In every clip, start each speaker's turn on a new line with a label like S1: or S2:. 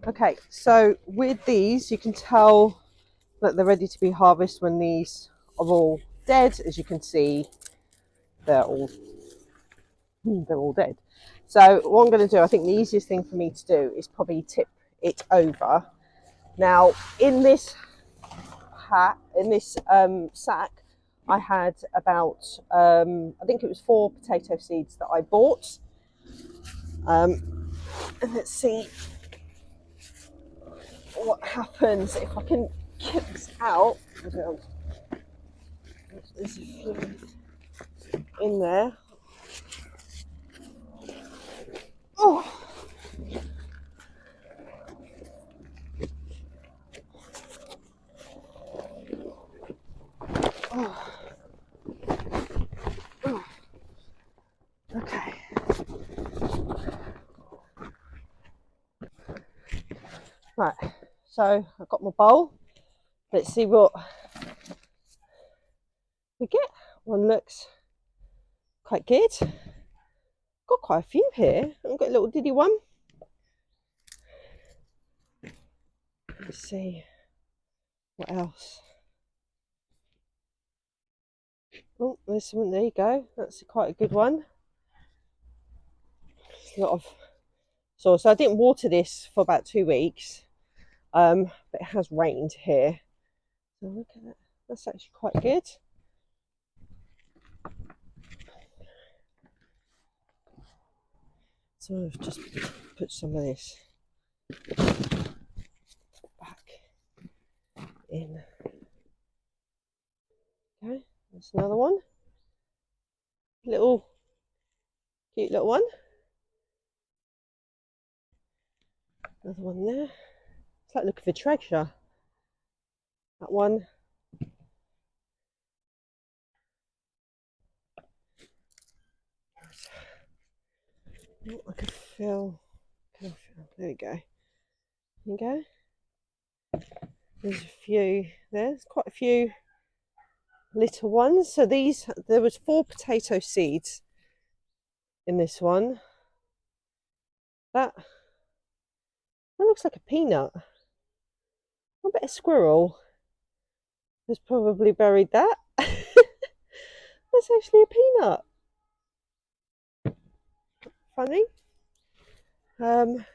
S1: Okay, so with these, you can tell that they're ready to be harvested when these are all dead. As you can see, they're all dead. So what I'm going to do, I think the easiest thing for me to do is probably tip it over. Now, in this sack, I had about I think it was 4 potato seeds that I bought. And let's see what happens if I can get this out. There's a few in there. Oh. Oh. Oh. Okay. Right, so I've got my bowl. Let's see what we get. One looks quite good. Got quite a few here. I've got a little diddy one. Let's see what else. Oh, there's something. There you go. That's quite a good one. A lot of soil. So I didn't water this for about 2 weeks, but it has rained here. So look at that. That's actually quite good. So I've just put some of this back in. Okay, that's another one. Little cute little one. Another one there. It's like looking for treasure. That one. Oh, I can feel. There we go. There you go. There's a few there. There's quite a few little ones. So there was 4 potato seeds in this one. That looks like a peanut. I bet a squirrel has probably buried that. That's actually a peanut. Funny. That,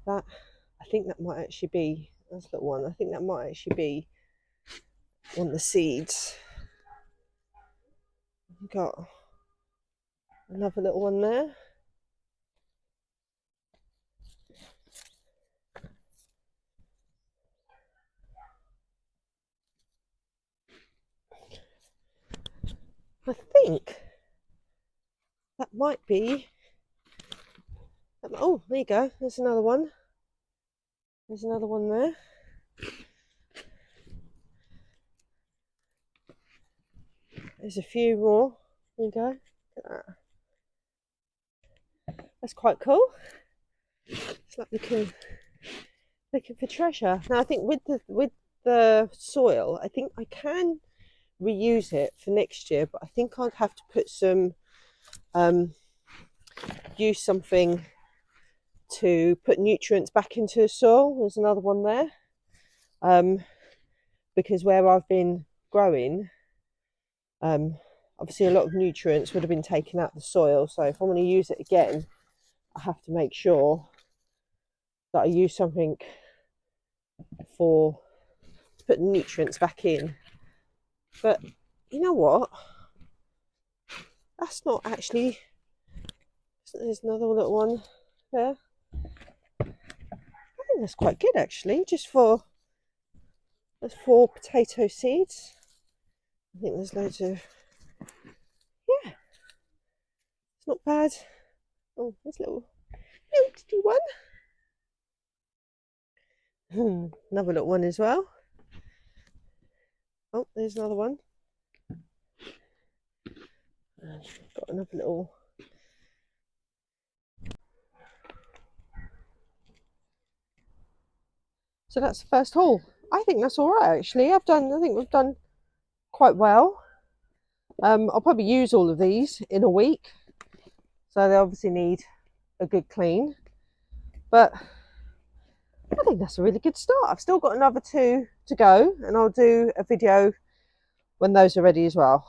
S1: I think that might actually be, that's the one. I think that might actually be one of the seeds. We've got another little one there. I think that might be. Oh, there you go. There's another one. There's another one there. There's a few more. There you go. Look at that. That's quite cool. It's like looking for treasure. Now I think with the soil, I think I can reuse it for next year, but I think I'd have to put some use something to put nutrients back into the soil. There's another one there. Because where I've been growing, obviously a lot of nutrients would have been taken out of the soil. So if I want to use it again, I have to make sure that I use something to put nutrients back in. But you know what? That's not actually. There's another little one there. I think that's quite good actually, just for. There's 4 potato seeds. I think there's loads of. Yeah, it's not bad. Oh, there's a little titty one. Another little one as well. Oh, there's another one. Got another little. So that's the first haul. I think that's all right actually. I think we've done quite well. I'll probably use all of these in a week, so they obviously need a good clean. But I think that's a really good start. I've still got another 2 to go, and I'll do a video when those are ready as well.